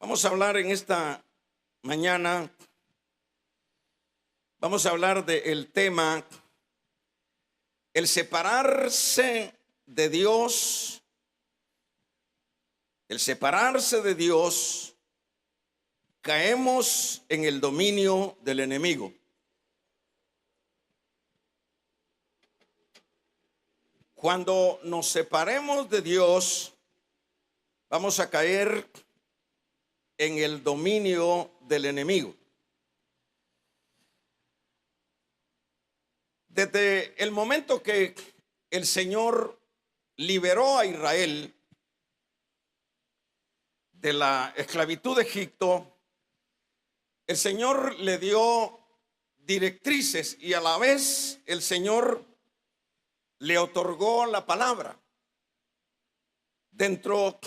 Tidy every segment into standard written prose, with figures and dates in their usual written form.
Vamos a hablar en esta mañana, vamos a hablar del tema, el separarse de Dios, el separarse de Dios, caemos en el dominio del enemigo. Cuando nos separemos de Dios, vamos a caer en el dominio del enemigo. Desde el momento que el Señor liberó a Israel de la esclavitud de Egipto, el Señor le dio directrices y a la vez el Señor le otorgó la palabra. Dentro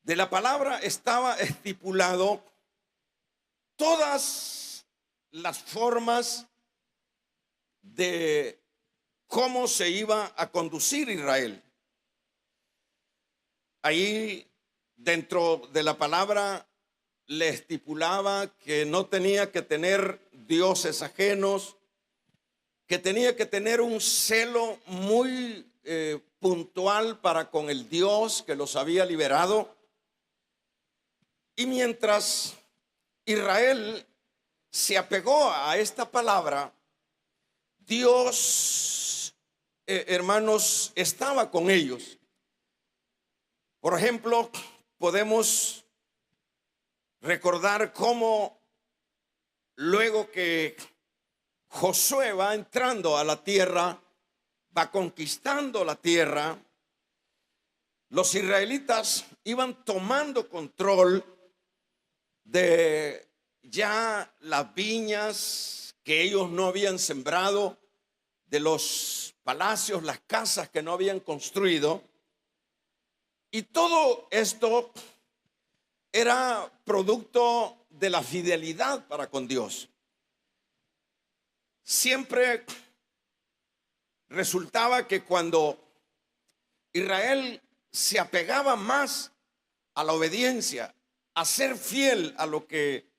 de la palabra estaba estipulado todas las formas de cómo se iba a conducir Israel. Ahí dentro de la palabra le estipulaba que no tenía que tener dioses ajenos, que tenía que tener un celo muy puntual para con el Dios que los había liberado. Y mientras Israel se apegó a esta palabra, Dios, hermanos, estaba con ellos. Por ejemplo, podemos recordar cómo luego que Josué va entrando a la tierra, va conquistando la tierra, los israelitas iban tomando control de ya las viñas que ellos no habían sembrado, de los palacios, las casas que no habían construido. Y todo esto era producto de la fidelidad para con Dios. Siempre resultaba que cuando Israel se apegaba más a la obediencia, a ser fiel a lo que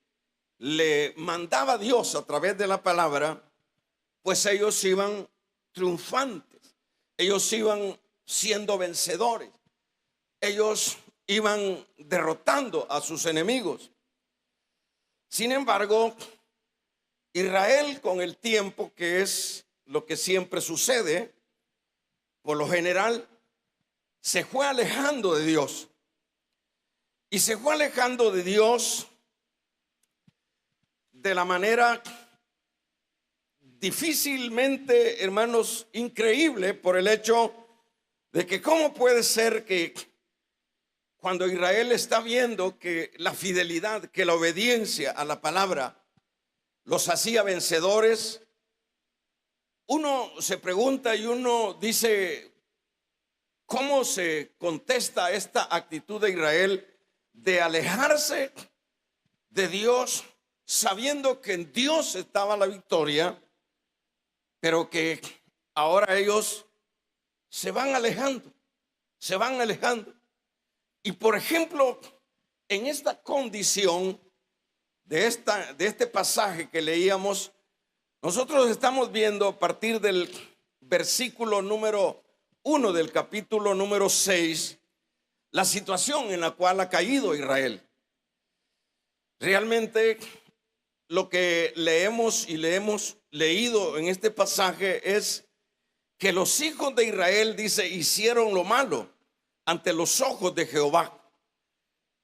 le mandaba Dios a través de la palabra, pues ellos iban triunfantes, ellos iban siendo vencedores, ellos iban derrotando a sus enemigos. Sin embargo, Israel con el tiempo, que es lo que siempre sucede, por lo general, se fue alejando de Dios. Y se fue alejando de Dios de la manera difícilmente, hermanos, increíble, por el hecho de que cómo puede ser que cuando Israel está viendo que la fidelidad, que la obediencia a la palabra los hacía vencedores, uno se pregunta y uno dice, ¿cómo se contesta esta actitud de Israel de alejarse de Dios, sabiendo que en Dios estaba la victoria, pero que ahora ellos se van alejando, se van alejando? Y por ejemplo, en esta condición de este pasaje que leíamos, nosotros estamos viendo a partir del versículo número 1 del capítulo número 6, la situación en la cual ha caído Israel. Realmente lo que leemos y le hemos leído en este pasaje es que los hijos de Israel, dice, hicieron lo malo ante los ojos de Jehová.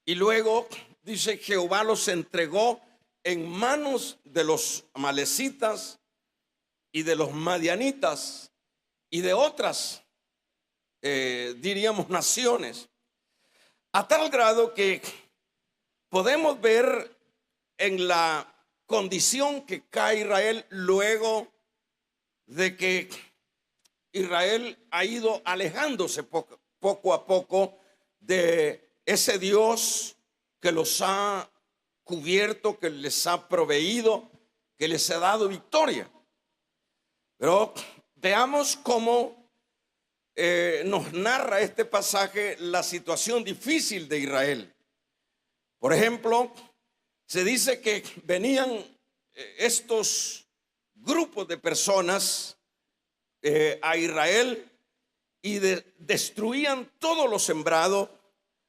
Y luego dice, Jehová los entregó en manos de los amalecitas y de los madianitas y de otras, diríamos, naciones. A tal grado que podemos ver en la condición que cae Israel luego de que Israel ha ido alejándose poco a poco de ese Dios que los ha cubierto, que les ha proveído, que les ha dado victoria. Pero veamos cómo nos narra este pasaje la situación difícil de Israel. Por ejemplo, se dice que venían estos grupos de personas a Israel y destruían todo lo sembrado.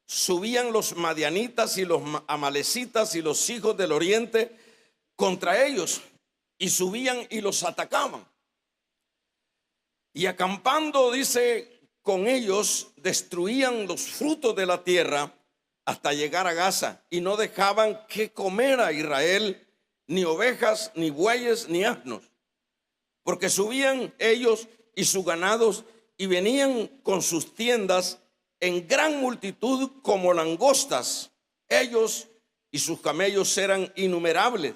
Subían los madianitas y los amalecitas y los hijos del oriente contra ellos, y subían y los atacaban. Y acampando, dice, con ellos destruían los frutos de la tierra hasta llegar a Gaza, y no dejaban que comer a Israel ni ovejas, ni bueyes, ni asnos, porque subían ellos y sus ganados y venían con sus tiendas en gran multitud como langostas. Ellos y sus camellos eran innumerables.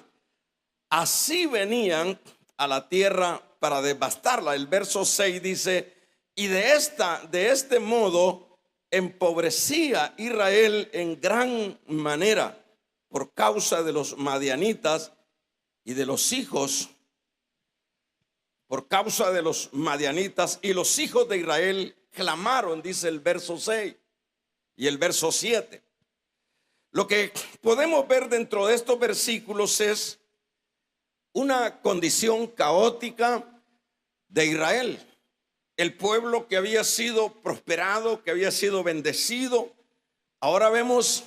Así venían a la tierra para devastarla. El verso 6 dice: y de este modo empobrecía Israel en gran manera por causa de los madianitas y de los hijos, por causa de los madianitas, y los hijos de Israel clamaron, dice el verso 6 y el verso 7. Lo que podemos ver dentro de estos versículos es una condición caótica de Israel. El pueblo que había sido prosperado, que había sido bendecido, ahora vemos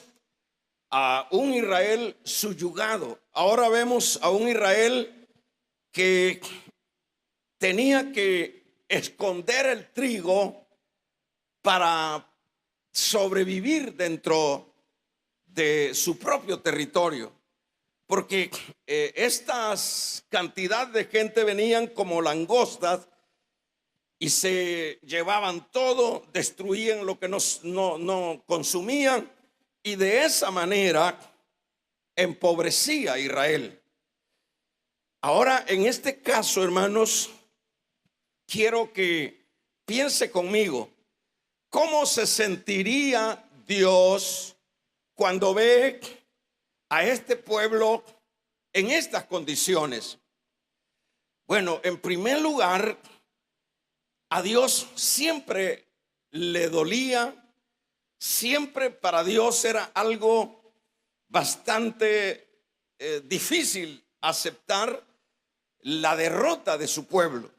a un Israel subyugado. Ahora vemos a un Israel que tenía que esconder el trigo para sobrevivir dentro de su propio territorio, porque estas cantidades de gente venían como langostas y se llevaban todo, destruían lo que no consumían, y de esa manera empobrecía a Israel. Ahora, en este caso, hermanos, quiero que piense conmigo, ¿cómo se sentiría Dios cuando ve a este pueblo en estas condiciones? Bueno, en primer lugar, a Dios siempre le dolía, siempre para Dios era algo bastante difícil aceptar la derrota de su pueblo.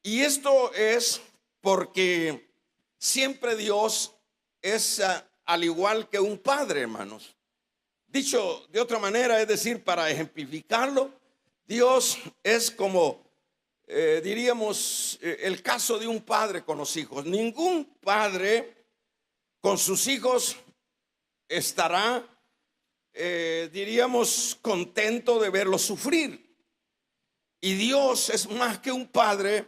Y esto es porque siempre Dios es al igual que un padre, hermanos. Dicho de otra manera, es decir, para ejemplificarlo, Dios es como, diríamos, el caso de un padre con los hijos. Ningún padre con sus hijos estará, diríamos, contento de verlos sufrir. Y Dios es más que un padre,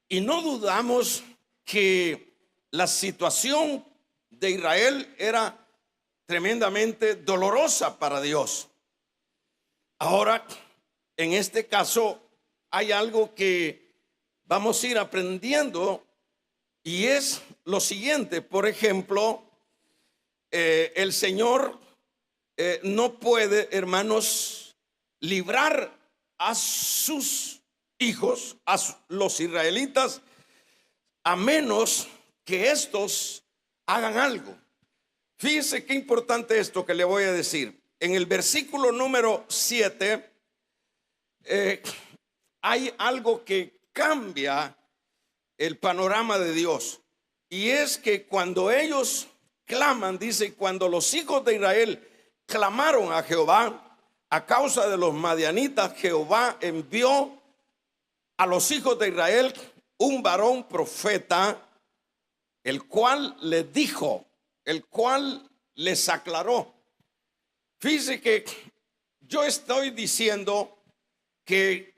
y no dudamos que la situación de Israel era tremendamente dolorosa para Dios. Ahora, en este caso, hay algo que vamos a ir aprendiendo, y es lo siguiente. Por ejemplo, el Señor no puede, hermanos, librar a sus hijos, a los israelitas, a menos que estos hagan algo. Fíjese qué importante esto que le voy a decir. En el versículo número 7 hay algo que cambia el panorama de Dios, y es que cuando ellos claman, dice, cuando los hijos de Israel clamaron a Jehová a causa de los madianitas, Jehová envió a los hijos de Israel un varón profeta, el cual les dijo, el cual les aclaró. Fíjese que yo estoy diciendo que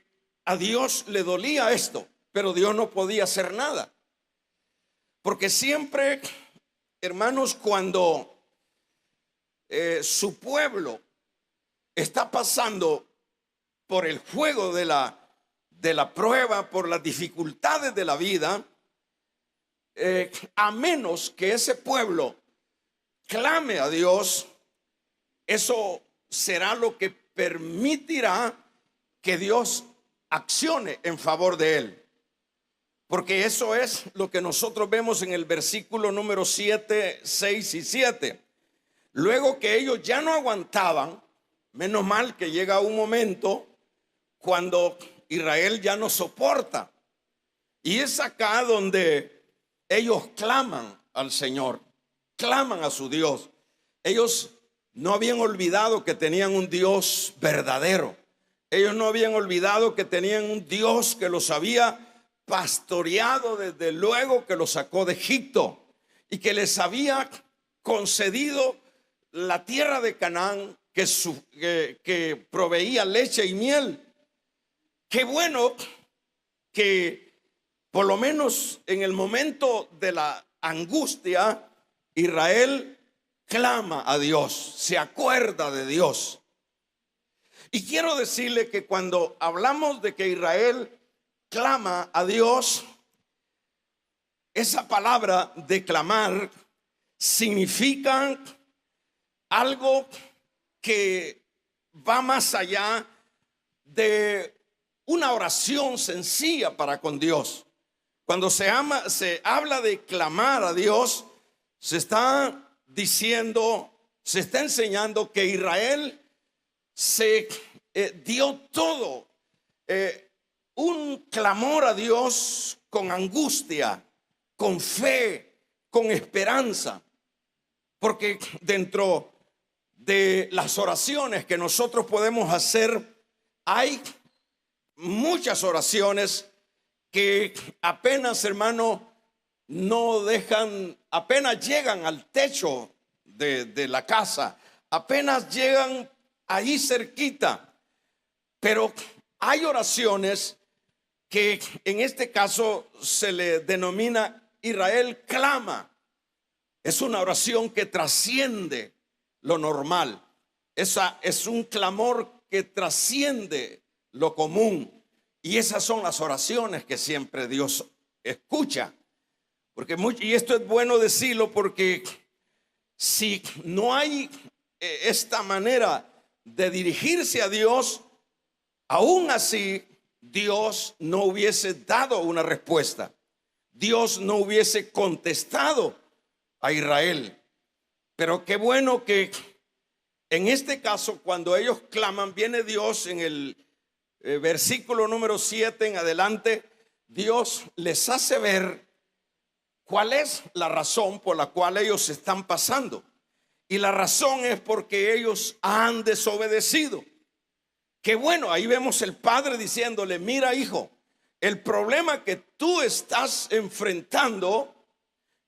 a Dios le dolía esto, pero Dios no podía hacer nada, porque siempre, hermanos, cuando su pueblo está pasando por el fuego de la prueba, por las dificultades de la vida, a menos que ese pueblo clame a Dios, eso será lo que permitirá que Dios accione en favor de él. Porque eso es lo que nosotros vemos en el versículo número 7, 6 y 7. luego que ellos ya no aguantaban, menos mal que llega un momento cuando Israel ya no soporta. Y es acá donde ellos claman al Señor, claman a su Dios. Ellos no habían olvidado que tenían un Dios verdadero. Ellos no habían olvidado que tenían un Dios que los había pastoreado desde luego que los sacó de Egipto y que les había concedido la tierra de Canaán que proveía leche y miel. Qué bueno que por lo menos en el momento de la angustia, Israel clama a Dios, se acuerda de Dios. Y quiero decirle que cuando hablamos de que Israel clama a Dios, esa palabra de clamar significa algo que va más allá de una oración sencilla para con Dios. Cuando se habla de clamar a Dios, se está diciendo, se está enseñando que Israel se dio todo, un clamor a Dios con angustia, con fe, con esperanza, porque dentro de las oraciones que nosotros podemos hacer hay muchas oraciones que apenas, hermano, no dejan, apenas llegan al techo de la casa, apenas llegan ahí cerquita. Pero hay oraciones que en este caso se le denomina Israel clama. Es una oración que trasciende lo normal. Esa es un clamor que trasciende lo común. Y esas son las oraciones que siempre Dios escucha. Y esto es bueno decirlo porque si no hay esta manera de dirigirse a Dios, aún así Dios no hubiese dado una respuesta. Dios no hubiese contestado a Israel. Pero qué bueno que en este caso, cuando ellos claman, viene Dios en el versículo número 7 en adelante. Dios les hace ver cuál es la razón por la cual ellos están pasando. Y la razón es porque ellos han desobedecido. Qué bueno, ahí vemos el padre diciéndole: mira, hijo, el problema que tú estás enfrentando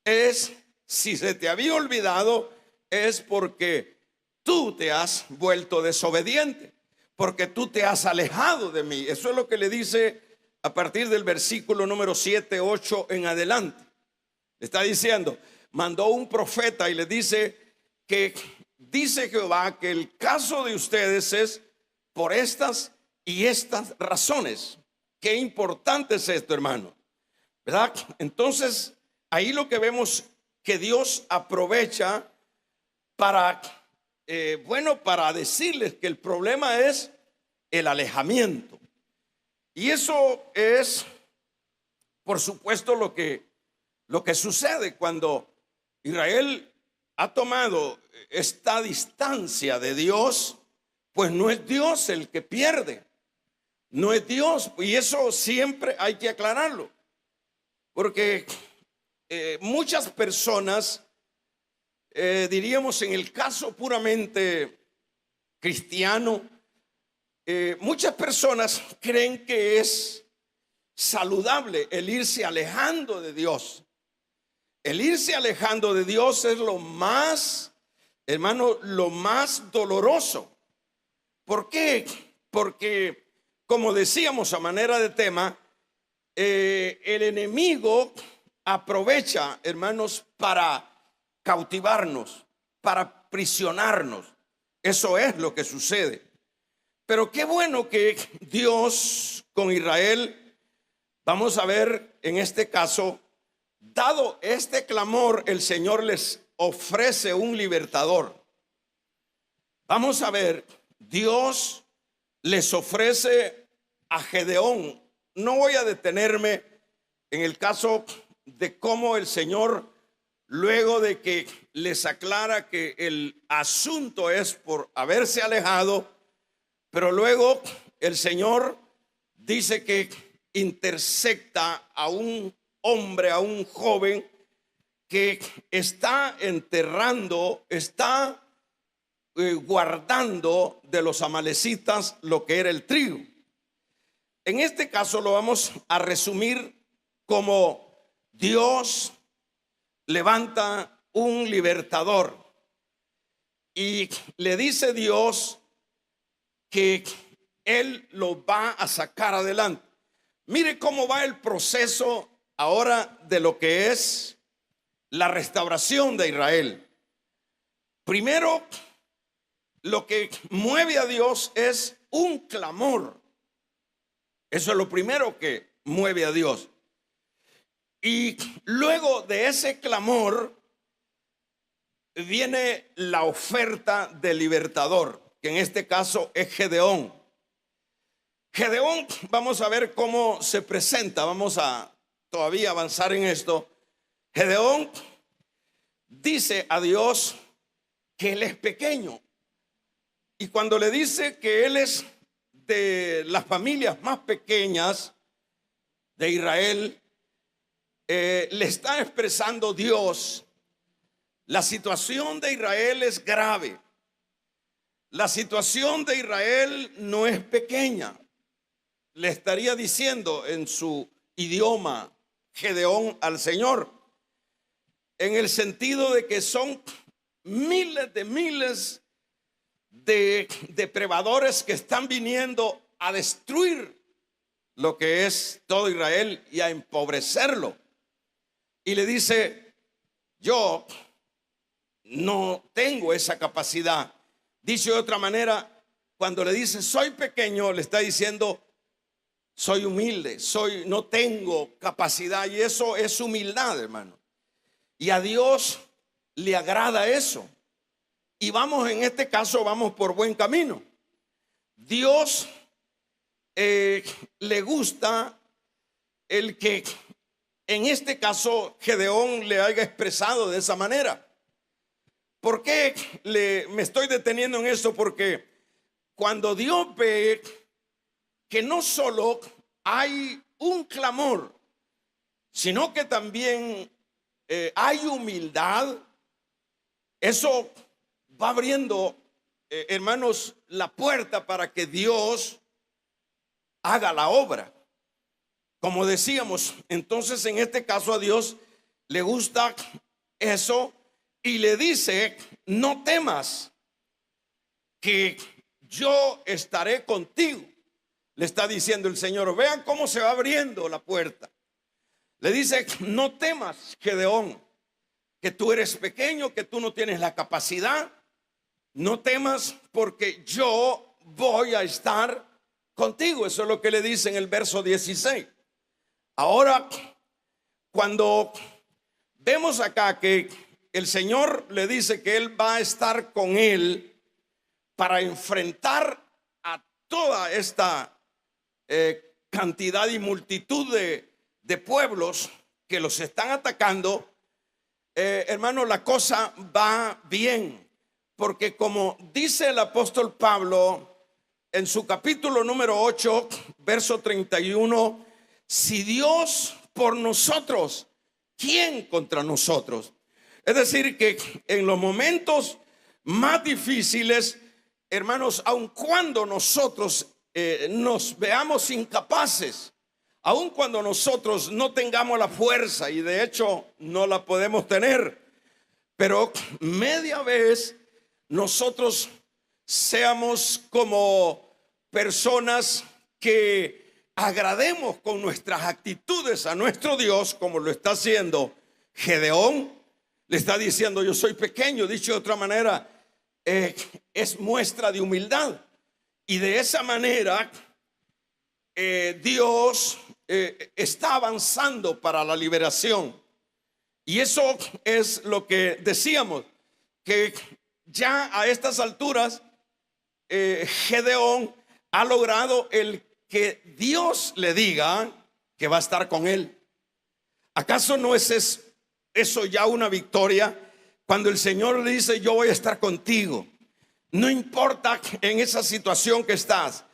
es, si se te había olvidado, es porque tú te has vuelto desobediente, porque tú te has alejado de mí. Eso es lo que le dice a partir del versículo número 7, 8 en adelante. Le está diciendo, mandó un profeta y le dice que dice Jehová que el caso de ustedes es por estas y estas razones. Qué importante es esto, hermano, ¿verdad? Entonces ahí lo que vemos que Dios aprovecha para para decirles que el problema es el alejamiento. Y eso es, por supuesto, lo que sucede cuando Israel ha tomado esta distancia de Dios. Pues no es Dios el que pierde, no es Dios, y eso siempre hay que aclararlo, porque muchas personas, diríamos en el caso puramente cristiano, muchas personas creen que es saludable el irse alejando de Dios. El irse alejando de Dios es lo más, hermano, lo más doloroso. ¿Por qué? Porque, como decíamos a manera de tema, el enemigo aprovecha, hermanos, para cautivarnos, para aprisionarnos. Eso es lo que sucede. Pero qué bueno que Dios con Israel, vamos a ver en este caso, dado este clamor, el Señor les ofrece un libertador. Vamos a ver, Dios les ofrece a Gedeón. No voy a detenerme en el caso de cómo el Señor luego de que les aclara que el asunto es por haberse alejado, pero luego el Señor dice que intersecta a un hombre, a un joven que está enterrando, está guardando de los amalecitas lo que era el trigo. En este caso lo vamos a resumir como Dios levanta un libertador y le dice Dios que Él lo va a sacar adelante. Mire cómo va el proceso ahora de lo que es la restauración de Israel. Primero, lo que mueve a Dios es un clamor. Eso es lo primero que mueve a Dios. Y luego de ese clamor viene la oferta del libertador, que en este caso es Gedeón. Gedeón, vamos a ver cómo se presenta, vamos a todavía avanzar en esto. Gedeón dice a Dios que él es pequeño, y cuando le dice que él es de las familias más pequeñas de Israel, le está expresando Dios: la situación de Israel es grave, la situación de Israel no es pequeña. Le estaría diciendo en su idioma Gedeón al Señor, en el sentido de que son miles de depredadores que están viniendo a destruir lo que es todo Israel y a empobrecerlo. Y le dice: yo no tengo esa capacidad. Dice de otra manera, cuando le dice soy pequeño, le está diciendo soy humilde, no tengo capacidad. Y eso es humildad, hermano. Y a Dios le agrada eso. Y vamos, en este caso, vamos por buen camino. Dios le gusta el que en este caso Gedeón le haya expresado de esa manera. ¿Por qué me estoy deteniendo en esto? Porque cuando Dios ve que no solo hay un clamor, sino que también hay humildad, eso va abriendo, hermanos, la puerta para que Dios haga la obra. Como decíamos, entonces en este caso a Dios le gusta eso y le dice: no temas, que yo estaré contigo. Le está diciendo el Señor. Vean cómo se va abriendo la puerta. Le dice: no temas, Gedeón, que tú eres pequeño, que tú no tienes la capacidad. No temas, porque yo voy a estar contigo. Eso es lo que le dice en el verso 16. Ahora, cuando vemos acá que el Señor le dice que Él va a estar con él para enfrentar a toda esta cantidad y multitud de pueblos que los están atacando, hermano, la cosa va bien. Porque como dice el apóstol Pablo en su capítulo número 8, verso 31, si Dios por nosotros, ¿quién contra nosotros? Es decir, que en los momentos más difíciles, hermanos, aun cuando nosotros nos veamos incapaces, aun cuando nosotros no tengamos la fuerza, y de hecho no la podemos tener, pero media vez nosotros seamos como personas que agrademos con nuestras actitudes a nuestro Dios, como lo está haciendo Gedeón. Le está diciendo: yo soy pequeño. Dicho de otra manera, es muestra de humildad. Y de esa manera Dios está avanzando para la liberación. Y eso es lo que decíamos, que ya a estas alturas Gedeón ha logrado el que Dios le diga que va a estar con él. ¿Acaso no es eso eso ya una victoria cuando el Señor le dice: yo voy a estar contigo. No importa en esa situación que estás.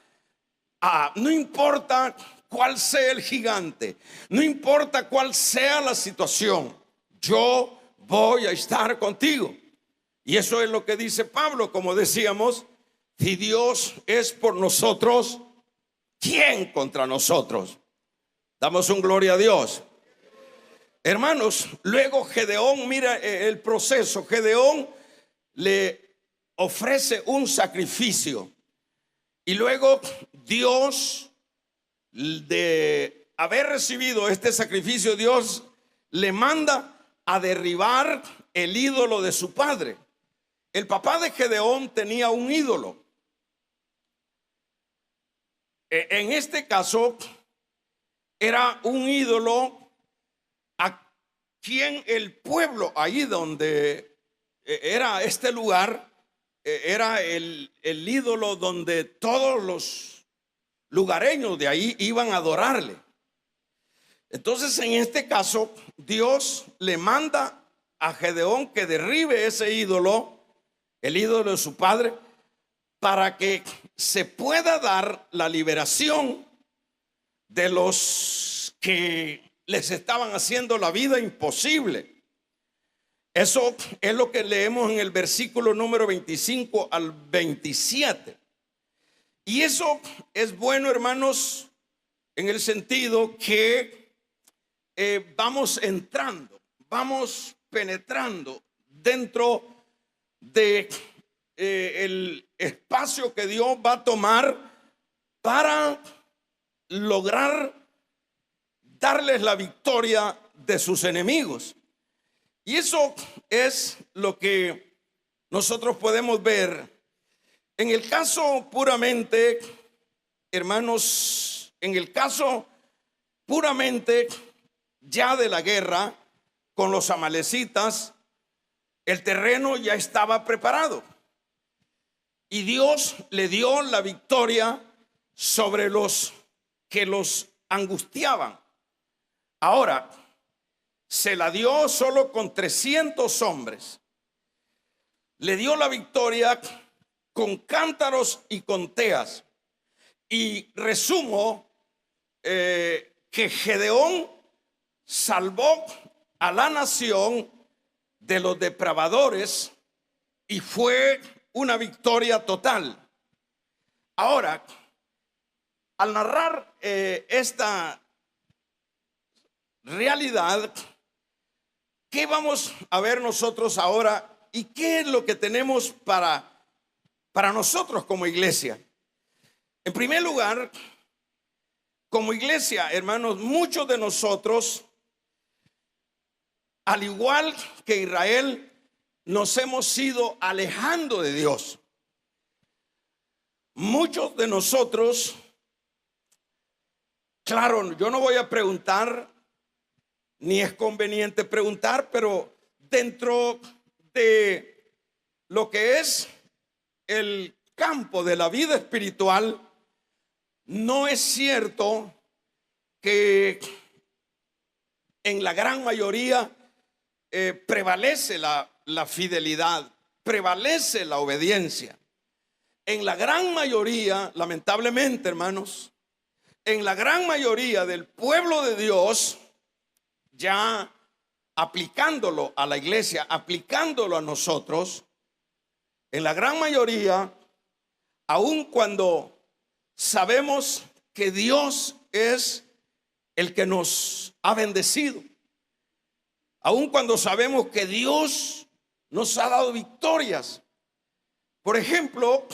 No importa cuál sea el gigante, no importa cuál sea la situación, yo voy a estar contigo. Y eso es lo que dice Pablo, como decíamos: si Dios es por nosotros, ¿quién contra nosotros? Damos un gloria a Dios. Hermanos, luego Gedeón, mira el proceso. Gedeón le ofrece un sacrificio. Y luego Dios, de haber recibido este sacrificio, Dios le manda a derribar el ídolo de su padre. El papá de Gedeón tenía un ídolo. En este caso era un ídolo a quien el pueblo, ahí donde era este lugar, era el ídolo donde todos los lugareños de ahí iban a adorarle. Entonces, en este caso, Dios le manda a Gedeón que derribe ese ídolo, el ídolo de su padre, para que se pueda dar la liberación de los que les estaban haciendo la vida imposible. Eso es lo que leemos en el versículo número 25 al 27. Y eso es bueno, hermanos, en el sentido que vamos entrando, vamos penetrando dentro de el espacio que Dios va a tomar para lograr darles la victoria de sus enemigos. Y eso es lo que nosotros podemos ver. En el caso puramente, hermanos, en el caso puramente ya de la guerra con los amalecitas, el terreno ya estaba preparado. Y Dios le dio la victoria sobre los que los angustiaban. Ahora, se la dio solo con 300 hombres. Le dio la victoria con cántaros y con teas. Y resumo que Gedeón salvó a la nación de los depravadores y fue una victoria total. Ahora, al narrar esta realidad, ¿qué vamos a ver nosotros ahora y qué es lo que tenemos para nosotros como iglesia? En primer lugar, como iglesia, hermanos, muchos de nosotros, al igual que Israel, nos hemos ido alejando de Dios. Muchos de nosotros, claro, yo no voy a preguntar, ni es conveniente preguntar, pero dentro de lo que es el campo de la vida espiritual, no es cierto que en la gran mayoría prevalece la fidelidad, prevalece la obediencia. En la gran mayoría, lamentablemente, hermanos, en la gran mayoría del pueblo de Dios, ya aplicándolo a la iglesia, aplicándolo a nosotros, en la gran mayoría, aun cuando sabemos que Dios es el que nos ha bendecido, aun cuando sabemos que Dios nos ha dado victorias. Por ejemplo,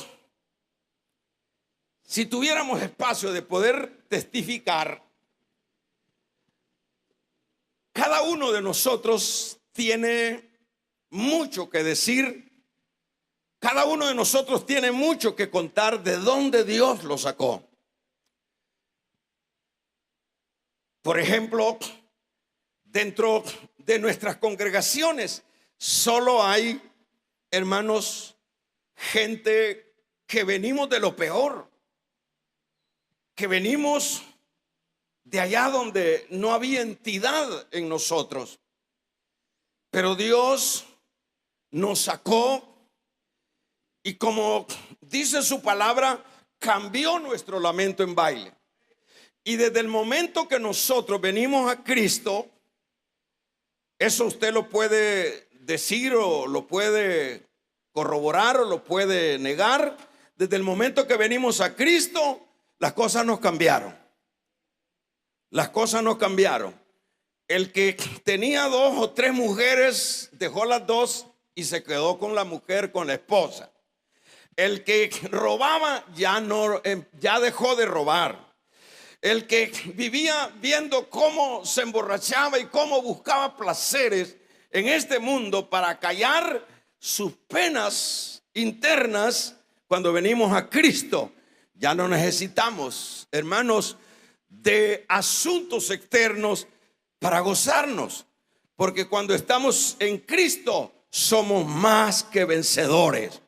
si tuviéramos espacio de poder testificar, cada uno de nosotros tiene mucho que decir. Cada uno de nosotros tiene mucho que contar de dónde Dios lo sacó. Por ejemplo, dentro de nuestras congregaciones solo hay, hermanos, gente que venimos de lo peor, que venimos de allá donde no había entidad en nosotros. Pero Dios nos sacó y, como dice su palabra, cambió nuestro lamento en baile. Y desde el momento que nosotros venimos a Cristo, eso usted lo puede decir o lo puede corroborar o lo puede negar. Desde el momento que venimos a Cristo, las cosas nos cambiaron. Las cosas nos cambiaron. El que tenía 2 o 3 mujeres dejó las 2 y se quedó con la mujer, con la esposa. El que robaba ya dejó de robar. El que vivía viendo cómo se emborrachaba y cómo buscaba placeres en este mundo para callar sus penas internas, cuando venimos a Cristo, ya no necesitamos, hermanos, de asuntos externos para gozarnos. Porque cuando estamos en Cristo, somos más que vencedores.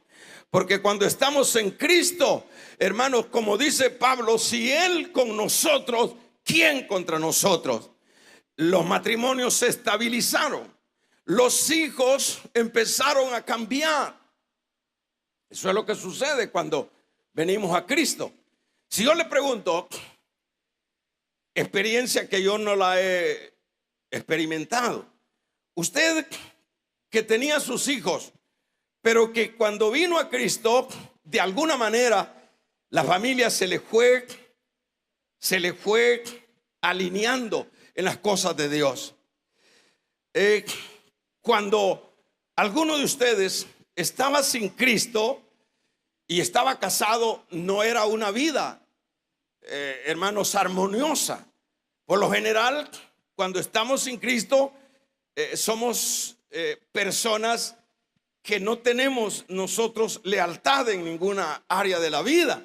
Porque cuando estamos en Cristo, hermanos, como dice Pablo, si Él con nosotros, ¿quién contra nosotros? Los matrimonios se estabilizaron. Los hijos empezaron a cambiar. Eso es lo que sucede cuando venimos a Cristo. Si yo le pregunto, experiencia que yo no la he experimentado, usted que tenía sus hijos, pero que cuando vino a Cristo, de alguna manera la familia se le fue alineando en las cosas de Dios. Cuando alguno de ustedes estaba sin Cristo y estaba casado, no era una vida, hermanos, armoniosa. Por lo general, cuando estamos sin Cristo, somos personas que no tenemos nosotros lealtad en ninguna área de la vida.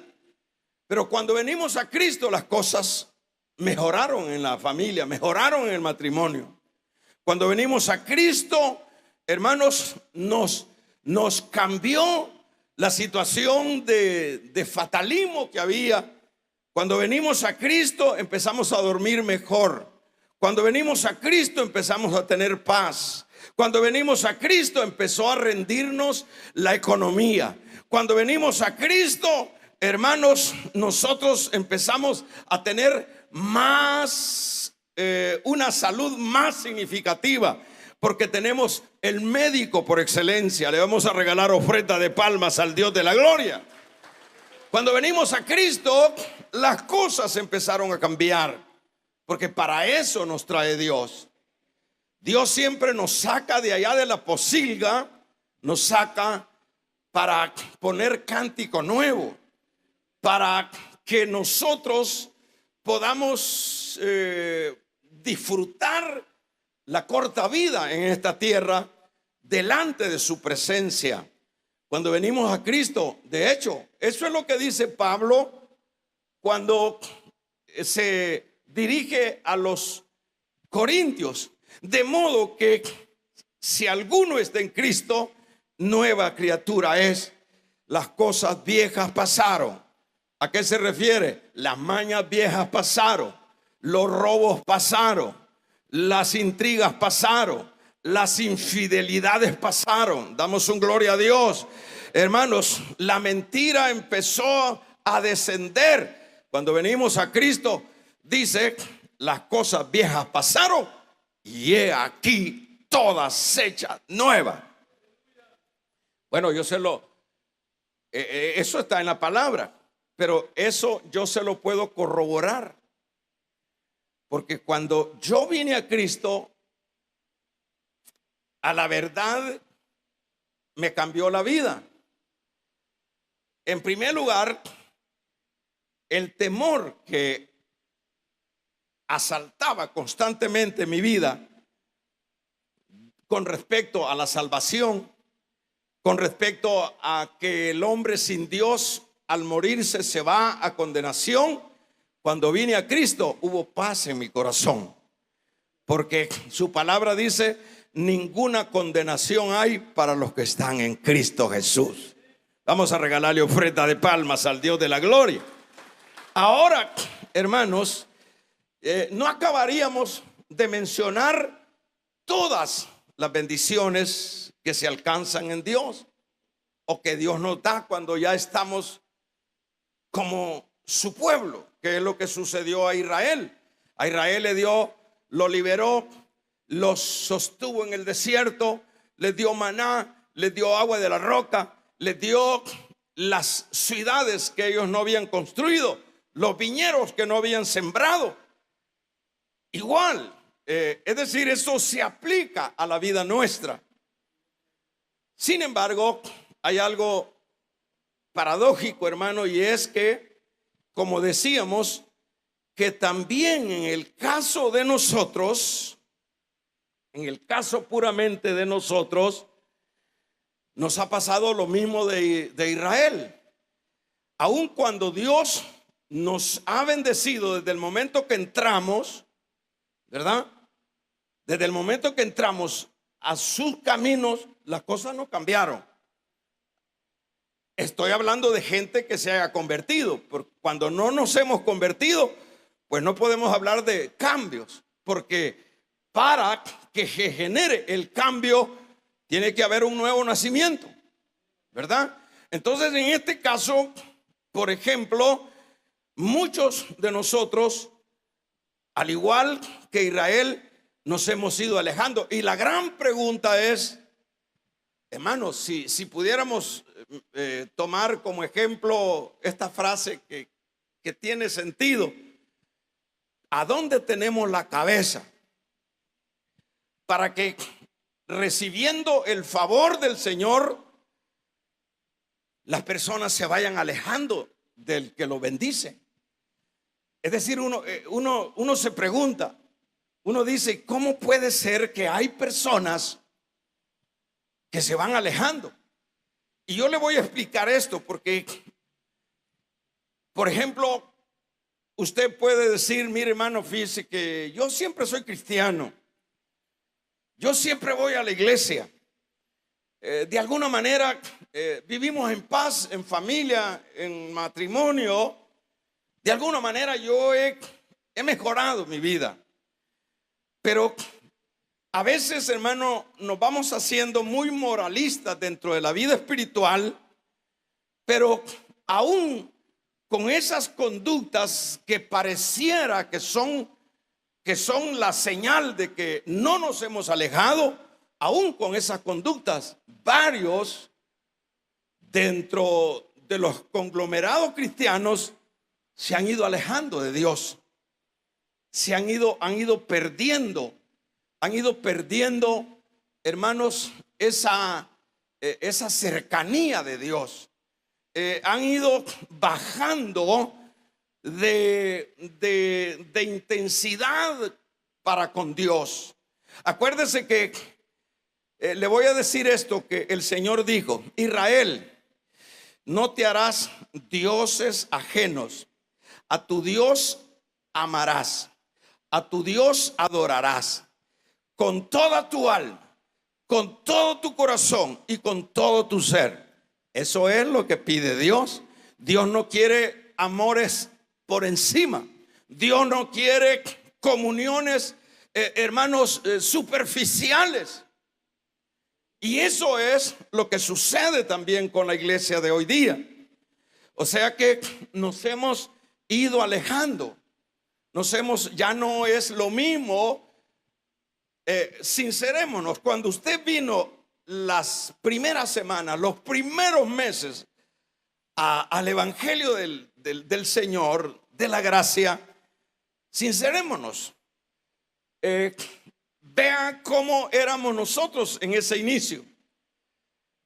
Pero cuando venimos a Cristo, las cosas mejoraron en la familia, mejoraron en el matrimonio. Cuando venimos a Cristo, hermanos, nos cambió la situación de fatalismo que había. Cuando venimos a Cristo, empezamos a dormir mejor. Cuando venimos a Cristo, empezamos a tener paz. Cuando venimos a Cristo, empezó a rendirnos la economía. Cuando venimos a Cristo, hermanos, nosotros empezamos a tener una salud más significativa, porque tenemos el médico por excelencia. Le vamos a regalar ofrenda de palmas al Dios de la gloria. Cuando venimos a Cristo, las cosas empezaron a cambiar, porque para eso nos trae Dios. Dios siempre nos saca de allá de la posilga, nos saca para poner cántico nuevo, para que nosotros podamos disfrutar la corta vida en esta tierra delante de su presencia. Cuando venimos a Cristo, de hecho, eso es lo que dice Pablo cuando se dirige a los corintios. De modo que si alguno está en Cristo, nueva criatura es. Las cosas viejas pasaron. ¿A qué se refiere? Las mañas viejas pasaron, los robos pasaron, las intrigas pasaron, las infidelidades pasaron. Damos un gloria a Dios. Hermanos, la mentira empezó a descender. Cuando venimos a Cristo, dice, las cosas viejas pasaron y he aquí todas hechas nuevas. Bueno, eso está en la palabra, pero eso yo se lo puedo corroborar, porque cuando yo vine a Cristo, a la verdad me cambió la vida. En primer lugar, el temor que asaltaba constantemente mi vida con respecto a la salvación, con respecto a que el hombre sin Dios al morirse se va a condenación. Cuando vine a Cristo hubo paz en mi corazón, porque su palabra dice: ninguna condenación hay para los que están en Cristo Jesús. Vamos a regalarle ofrenda de palmas al Dios de la gloria. Ahora, hermanos, no acabaríamos de mencionar todas las bendiciones que se alcanzan en Dios o que Dios nos da cuando ya estamos como su pueblo, que es lo que sucedió a Israel. A Israel le dio, lo liberó, los sostuvo en el desierto, les dio maná, les dio agua de la roca, les dio las ciudades que ellos no habían construido, los viñedos que no habían sembrado. Igual, es decir, eso se aplica a la vida nuestra. Sin embargo, hay algo paradójico, hermano, y es que, como decíamos, que también en el caso de nosotros, en el caso puramente de nosotros, nos ha pasado lo mismo de Israel. Aun cuando Dios nos ha bendecido desde el momento que entramos, ¿verdad? Desde el momento que entramos a sus caminos, las cosas no cambiaron. Estoy hablando de gente que se haya convertido. Porque cuando no nos hemos convertido, pues no podemos hablar de cambios, porque para que se genere el cambio tiene que haber un nuevo nacimiento, ¿verdad? Entonces, en este caso, por ejemplo, muchos de nosotros, al igual que Israel, nos hemos ido alejando. Y la gran pregunta es, hermanos, si pudiéramos tomar como ejemplo esta frase que tiene sentido: ¿a dónde tenemos la cabeza? Para que, recibiendo el favor del Señor, las personas se vayan alejando del que lo bendice. Es decir, uno se pregunta, uno dice, ¿cómo puede ser que hay personas que se van alejando? Y yo le voy a explicar esto porque, por ejemplo, usted puede decir, mire, hermano, fíjese que yo siempre soy cristiano, yo siempre voy a la iglesia, de alguna manera vivimos en paz, en familia, en matrimonio. De alguna manera yo he mejorado mi vida. Pero a veces, hermano, nos vamos haciendo muy moralistas dentro de la vida espiritual, pero aún con esas conductas que pareciera que son la señal de que no nos hemos alejado, aún con esas conductas, varios dentro de los conglomerados cristianos se han ido alejando de Dios. Han ido perdiendo, hermanos, esa cercanía de Dios. Han ido bajando de intensidad para con Dios. Acuérdese que le voy a decir esto que el Señor dijo: Israel, no te harás dioses ajenos, a tu Dios amarás, a tu Dios adorarás con toda tu alma, con todo tu corazón y con todo tu ser. Eso es lo que pide Dios. Dios no quiere amores por encima. Dios no quiere comuniones, hermanos, superficiales. Y eso es lo que sucede también con la iglesia de hoy día. O sea que nos hemos ido alejando. Ya no es lo mismo. Sincerémonos, cuando usted vino las primeras semanas, los primeros meses al evangelio del Señor, de la gracia, sincerémonos, vea cómo éramos nosotros en ese inicio.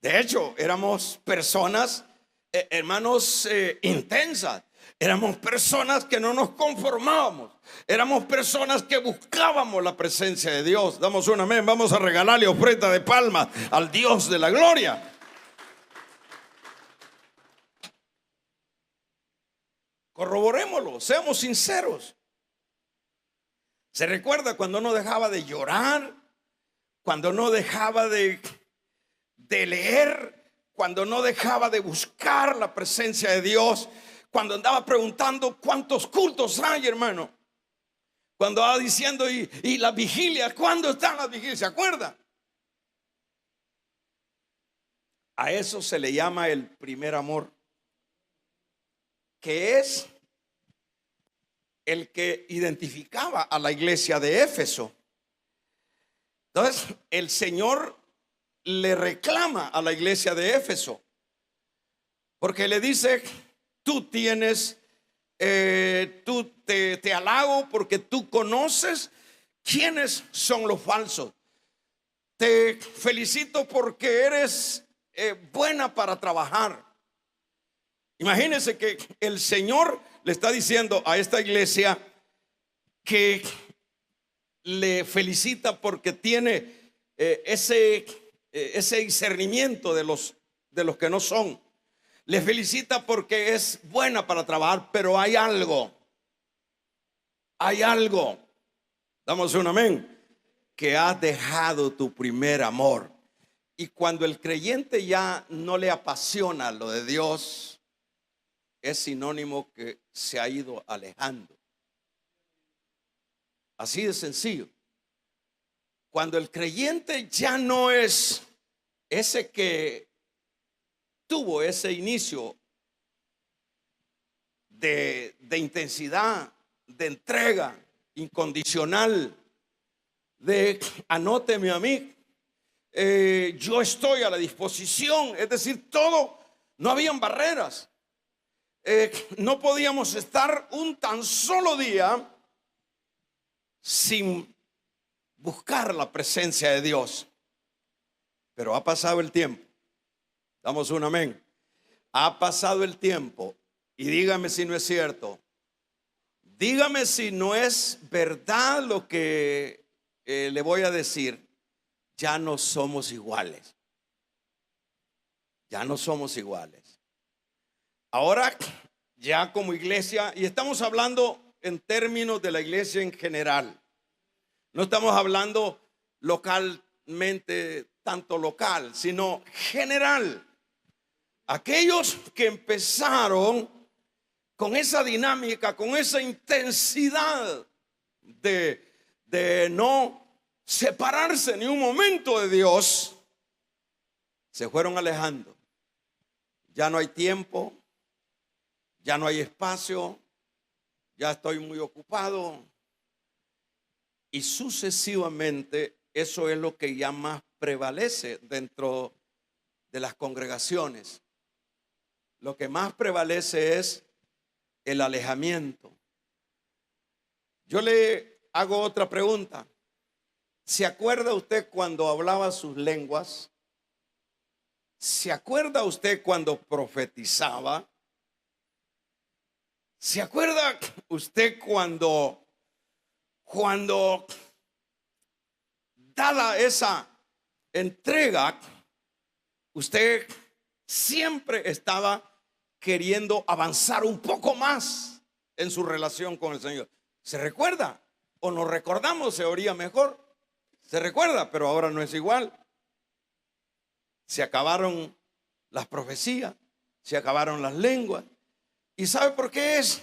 De hecho, éramos personas, hermanos, intensas. Éramos personas que no nos conformábamos. Éramos personas que buscábamos la presencia de Dios. Damos un amén. Vamos a regalarle ofrenda de palmas al Dios de la gloria. Corroborémoslo, seamos sinceros. ¿Se recuerda cuando no dejaba de llorar? Cuando no dejaba de leer, cuando no dejaba de buscar la presencia de Dios, cuando andaba preguntando cuántos cultos hay, hermano, cuando andaba diciendo y las vigilias, ¿cuándo están las vigilias? ¿Se acuerda? A eso se le llama el primer amor, que es el que identificaba a la iglesia de Éfeso. Entonces, el Señor le reclama a la iglesia de Éfeso, porque le dice: tú tienes, te halago porque tú conoces quiénes son los falsos. Te felicito porque eres buena para trabajar. Imagínense que el Señor le está diciendo a esta iglesia que le felicita porque tiene ese discernimiento de los que no son. Le felicita porque es buena para trabajar, pero hay algo, damos un amén, que has dejado tu primer amor. Y cuando el creyente ya no le apasiona lo de Dios, es sinónimo que se ha ido alejando. Así de sencillo. Cuando el creyente ya no es ese que tuvo ese inicio de intensidad, de entrega incondicional, de anóteme a mí, yo estoy a la disposición, es decir, todo, no habían barreras, no podíamos estar un tan solo día sin buscar la presencia de Dios. Pero ha pasado el tiempo. Damos un amén. Ha pasado el tiempo. Y dígame si no es cierto. Dígame si no es verdad lo que le voy a decir. Ya no somos iguales. Ya no somos iguales. Ahora ya como iglesia, y estamos hablando en términos de la iglesia en general. No estamos hablando localmente, tanto local, sino general. Aquellos que empezaron con esa dinámica, con esa intensidad de no separarse ni un momento de Dios, se fueron alejando. Ya no hay tiempo, ya no hay espacio, ya estoy muy ocupado. Y sucesivamente eso es lo que ya más prevalece dentro de las congregaciones. Lo que más prevalece es el alejamiento. Yo le hago otra pregunta. ¿Se acuerda usted cuando hablaba sus lenguas? ¿Se acuerda usted cuando profetizaba? ¿Se acuerda usted cuando dada esa entrega, usted siempre estaba queriendo avanzar un poco más en su relación con el Señor? ¿Se recuerda? ¿O nos recordamos? Se oía mejor. Se recuerda, pero ahora no es igual. Se acabaron las profecías, se acabaron las lenguas. ¿Y sabe por qué es?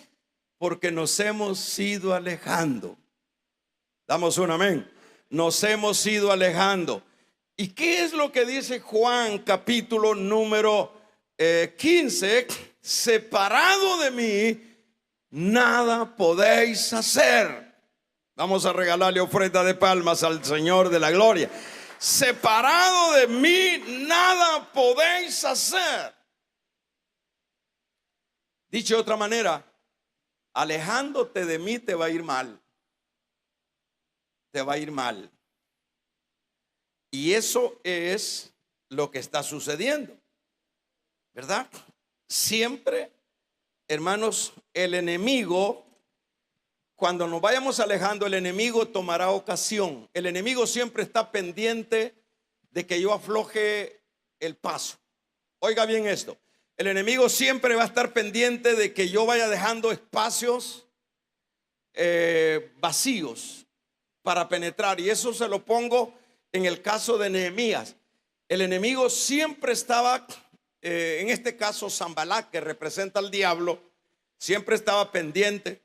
Porque nos hemos ido alejando. Damos un amén. Nos hemos ido alejando. ¿Y qué es lo que dice Juan capítulo número 15? Separado de mí, nada podéis hacer. Vamos a regalarle ofrenda de palmas al Señor de la gloria. Separado de mí, nada podéis hacer. Dicho de otra manera, alejándote de mí te va a ir mal. Te va a ir mal. Y eso es lo que está sucediendo, ¿verdad? Siempre, hermanos, el enemigo, cuando nos vayamos alejando, el enemigo tomará ocasión. El enemigo siempre está pendiente de que yo afloje el paso. Oiga bien esto. El enemigo siempre va a estar pendiente de que yo vaya dejando espacios vacíos para penetrar. Y eso se lo pongo en el caso de Nehemías. El enemigo siempre estaba, en este caso Sanbalat, que representa al diablo, siempre estaba pendiente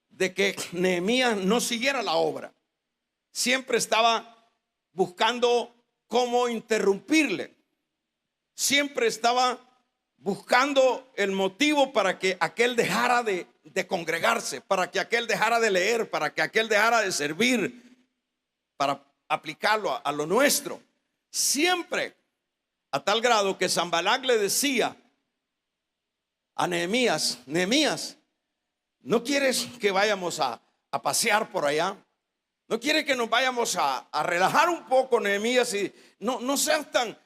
de que Nehemías no siguiera la obra. Siempre estaba buscando cómo interrumpirle. siempre estaba buscando el motivo para que aquel dejara de congregarse, para que aquel dejara de leer, para que aquel dejara de servir, para aplicarlo a lo nuestro. Siempre, a tal grado que Sanbalat le decía a Nehemías: Nehemías, ¿no quieres que vayamos a pasear por allá? ¿No quieres que nos vayamos a relajar un poco, Nehemías? Y no seas tan,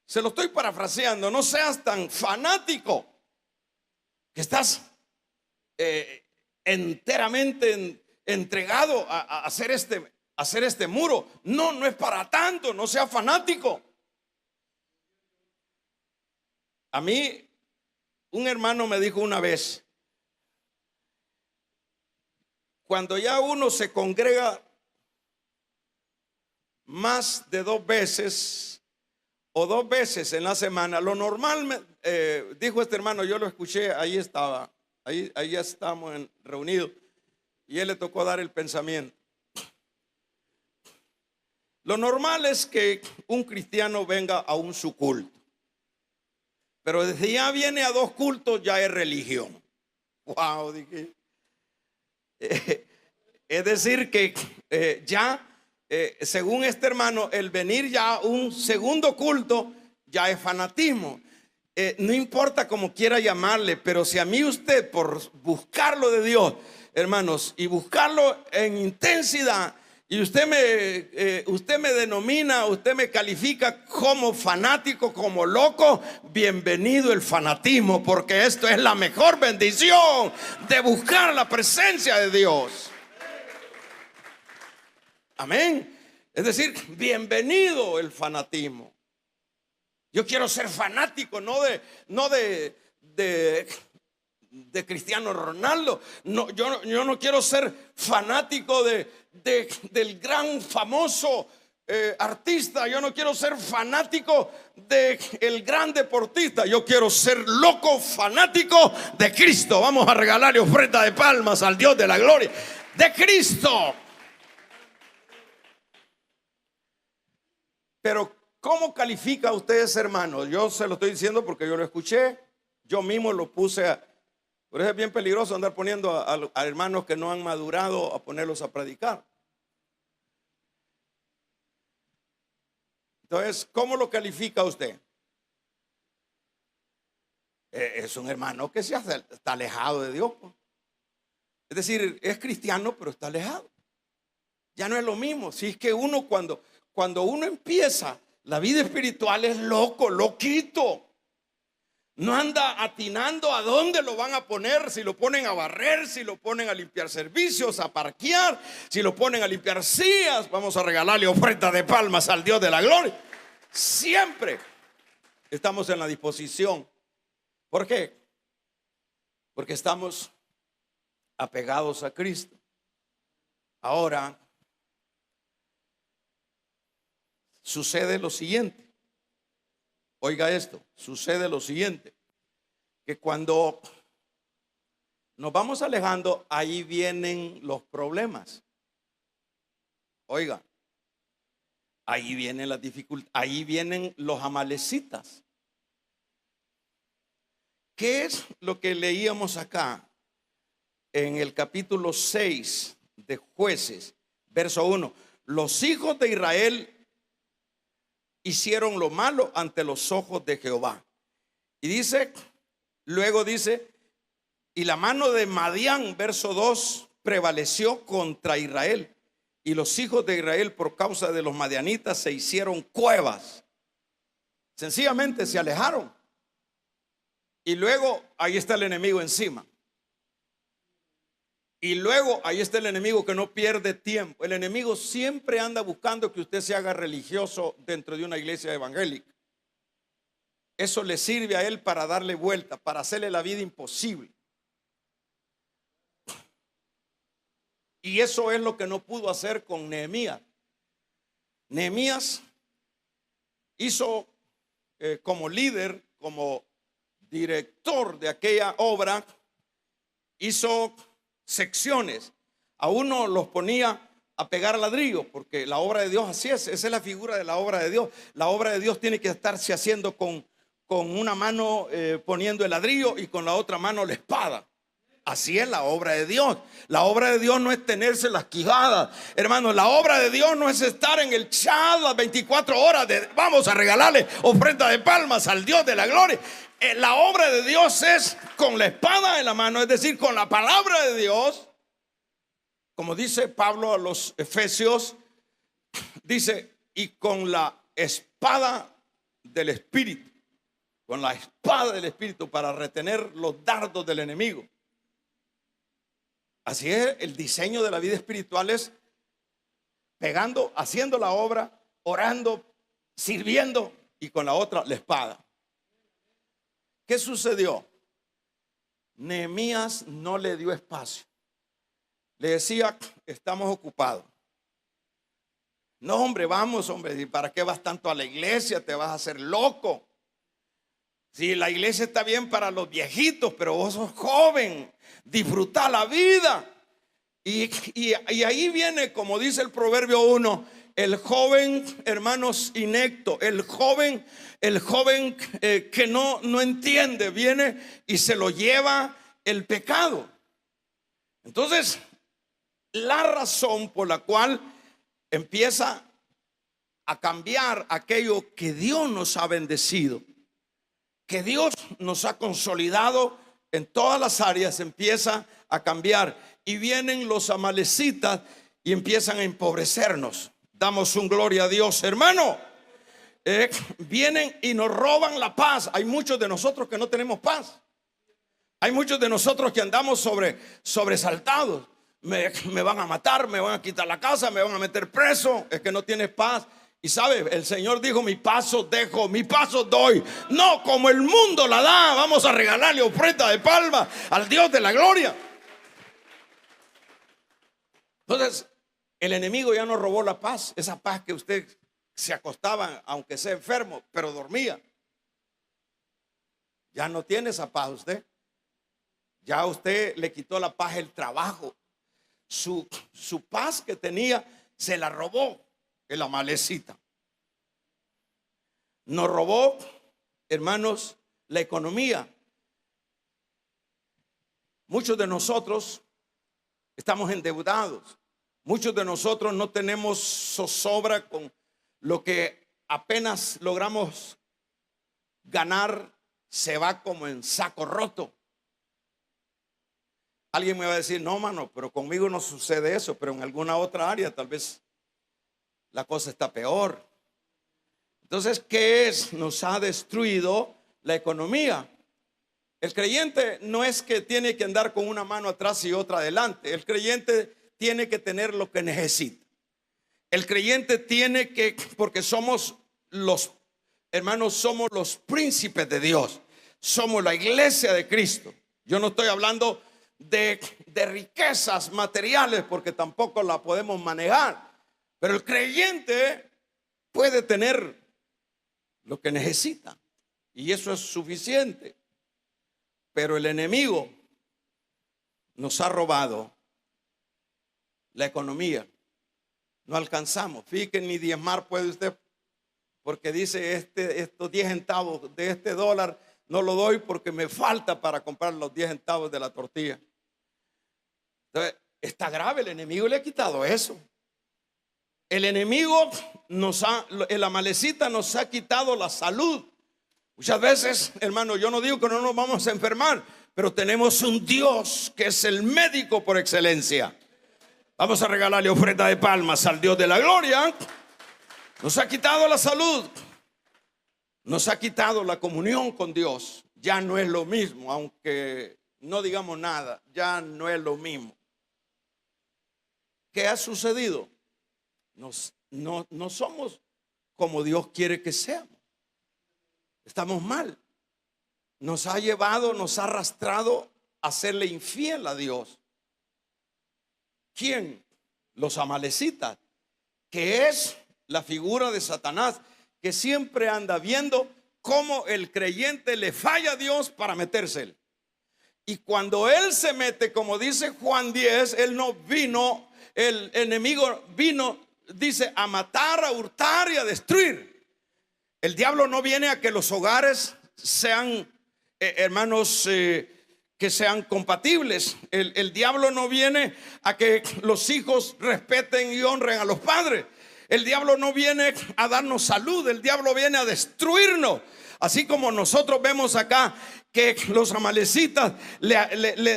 se lo estoy parafraseando, no seas tan fanático, que estás enteramente entregado a hacer este muro. No es para tanto, no seas fanático. A mí un hermano me dijo una vez: cuando ya uno se congrega más de 2 veces o 2 veces en la semana, lo normal, dijo este hermano, yo lo escuché, ahí estaba, ahí ya estamos reunidos, y él le tocó dar el pensamiento. Lo normal es que un cristiano venga a un su culto, pero desde ya viene a 2 cultos, ya es religión. Wow, dije. Es decir que según este hermano, el venir ya a un segundo culto ya es fanatismo. No importa como quiera llamarle, pero si a mí usted, por buscarlo de Dios, hermanos, y buscarlo en intensidad, y usted me denomina, usted me califica como fanático, como loco, bienvenido el fanatismo, porque esto es la mejor bendición de buscar la presencia de Dios. Amén. Es decir, bienvenido el fanatismo. Yo quiero ser fanático, no de Cristiano Ronaldo. No, yo no quiero ser fanático del gran famoso artista. Yo no quiero ser fanático del gran deportista. Yo quiero ser loco fanático de Cristo. Vamos a regalarle ofrenda de palmas al Dios de la gloria, de Cristo. Pero ¿cómo califica usted ese hermano? Yo se lo estoy diciendo porque yo lo escuché, yo mismo lo puse por eso es bien peligroso andar poniendo a hermanos que no han madurado, a ponerlos a predicar. Entonces, ¿cómo lo califica usted? Es un hermano que está alejado de Dios. Es decir, es cristiano, pero está alejado. Ya no es lo mismo. Si es que uno cuando uno empieza la vida espiritual es loquito. No anda atinando a dónde lo van a poner, si lo ponen a barrer, si lo ponen a limpiar servicios, a parquear, si lo ponen a limpiar sillas. Vamos a regalarle ofrenda de palmas al Dios de la gloria. Siempre estamos en la disposición. ¿Por qué? Porque estamos apegados a Cristo. Ahora sucede lo siguiente. Oiga esto, sucede lo siguiente, que cuando nos vamos alejando, ahí vienen los problemas. Oiga, ahí vienen las dificultades, ahí vienen los amalecitas. ¿Qué es lo que leíamos acá en el capítulo 6 de Jueces, verso 1? Los hijos de Israel hicieron lo malo ante los ojos de Jehová. Y luego dice, y la mano de Madián, verso 2, prevaleció contra Israel. Y los hijos de Israel, por causa de los madianitas, se hicieron cuevas. Sencillamente se alejaron. Y luego ahí está el enemigo encima. Y luego ahí está el enemigo que no pierde tiempo. El enemigo siempre anda buscando que usted se haga religioso dentro de una iglesia evangélica. Eso le sirve a él para darle vuelta, para hacerle la vida imposible. Y eso es lo que no pudo hacer con Nehemías. Nehemías hizo como líder, como director de aquella obra, hizo secciones. A uno los ponía a pegar ladrillo, porque la obra de Dios así es. Esa es la figura de la obra de Dios. La obra de Dios tiene que estarse haciendo con con una mano poniendo el ladrillo y con la otra mano la espada. Así es la obra de Dios. La obra de Dios no es tenerse las quijadas, hermanos. La obra de Dios no es estar en el chat las 24 horas vamos a regalarle ofrenda de palmas al Dios de la gloria. La obra de Dios es con la espada en la mano, es decir, con la palabra de Dios. Como dice Pablo a los Efesios, dice, y con la espada del Espíritu, con la espada del Espíritu para retener los dardos del enemigo. Así es, el diseño de la vida espiritual es pegando, haciendo la obra, orando, sirviendo y con la otra la espada. ¿Qué sucedió? Nehemías no le dio espacio. Le decía, estamos ocupados. No, hombre, vamos, hombre, ¿y para qué vas tanto a la iglesia? Te vas a hacer loco. Si la iglesia está bien para los viejitos, pero vos sos joven, disfruta la vida. Y ahí viene, como dice el Proverbio 1, el joven, hermanos, inecto, el joven que no entiende, viene y se lo lleva el pecado. Entonces, la razón por la cual empieza a cambiar aquello que Dios nos ha bendecido, que Dios nos ha consolidado en todas las áreas, empieza a cambiar. Y vienen los amalecitas y empiezan a empobrecernos. Damos un gloria a Dios, hermano. Vienen y nos roban la paz. Hay muchos de nosotros que no tenemos paz. Hay muchos de nosotros que andamos sobresaltados. Me van a matar, me van a quitar la casa, me van a meter preso. Es que no tienes paz. Y sabe, el Señor dijo, mi paso dejo, mi paso doy. No como el mundo la da. Vamos a regalarle ofrenda de palma al Dios de la gloria. Entonces, el enemigo ya no robó la paz. Esa paz que usted se acostaba, aunque sea enfermo, pero dormía. Ya no tiene esa paz usted. Ya usted le quitó la paz el trabajo. Su paz que tenía se la robó el amalecita. Nos robó, hermanos, la economía. Muchos de nosotros estamos endeudados. Muchos de nosotros no tenemos zozobra con lo que apenas logramos ganar, se va como en saco roto. Alguien me va a decir, no, mano, pero conmigo no sucede eso, pero en alguna otra área tal vez la cosa está peor. Entonces, ¿qué es? Nos ha destruido la economía. El creyente no es que tiene que andar con una mano atrás y otra adelante. El creyente tiene que tener lo que necesita. El creyente tiene que, porque somos los hermanos, somos los príncipes de Dios. Somos la iglesia de Cristo. Yo no estoy hablando de riquezas materiales porque tampoco la podemos manejar. Pero el creyente puede tener lo que necesita y eso es suficiente. Pero el enemigo nos ha robado la economía. No alcanzamos. Fíjate, ni diezmar puede usted, porque dice estos 10 centavos de este dólar no lo doy porque me falta para comprar los 10 centavos de la tortilla. Entonces, está grave. El enemigo le ha quitado eso. El enemigo el amalecita nos ha quitado la salud. Muchas veces, hermano, yo no digo que no nos vamos a enfermar, pero tenemos un Dios que es el médico por excelencia. Vamos a regalarle ofrenda de palmas al Dios de la gloria. Nos ha quitado la salud. Nos ha quitado la comunión con Dios. Ya no es lo mismo, aunque no digamos nada, ya no es lo mismo. ¿Qué ha sucedido? No somos como Dios quiere que seamos. Estamos mal. Nos ha llevado, nos ha arrastrado a serle infiel a Dios. ¿Quién? Los amalecitas, que es la figura de Satanás, que siempre anda viendo cómo el creyente le falla a Dios para metérsele. Y cuando él se mete, como dice Juan 10, él no vino, el enemigo vino, dice, a matar, a hurtar y a destruir. El diablo no viene a que los hogares sean, hermanos, que sean compatibles. El diablo no viene a que los hijos respeten y honren a los padres. El diablo no viene a darnos salud, el diablo viene a destruirnos. Así como nosotros vemos acá que los amalecitas le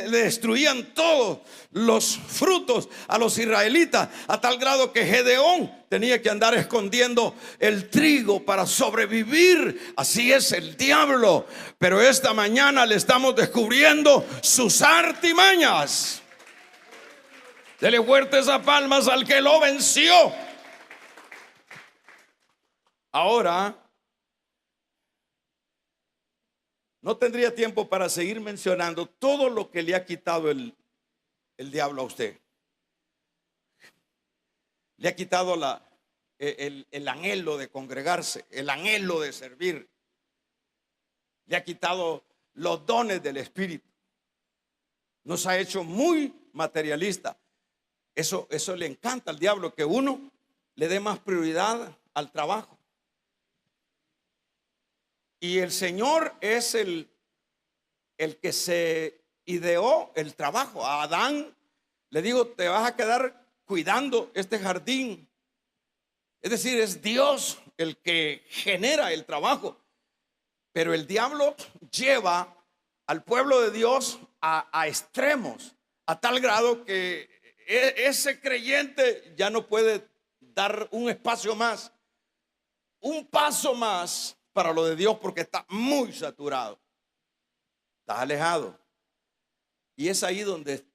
destruían todos los frutos a los israelitas, a tal grado que Gedeón tenía que andar escondiendo el trigo para sobrevivir. Así es el diablo. Pero esta mañana le estamos descubriendo sus artimañas. Dele fuertes a palmas al que lo venció. Ahora, no tendría tiempo para seguir mencionando todo lo que le ha quitado el diablo a usted. Le ha quitado el anhelo de congregarse, el anhelo de servir. Le ha quitado los dones del Espíritu. Nos ha hecho muy materialista. Eso le encanta al diablo, que uno le dé más prioridad al trabajo. Y el Señor es el que se ideó el trabajo. A Adán le digo, te vas a quedar cuidando este jardín. Es decir, es Dios el que genera el trabajo. Pero el diablo lleva al pueblo de Dios a extremos, a tal grado que ese creyente ya no puede dar un espacio más, un paso más para lo de Dios, porque está muy saturado, está alejado. Y es ahí donde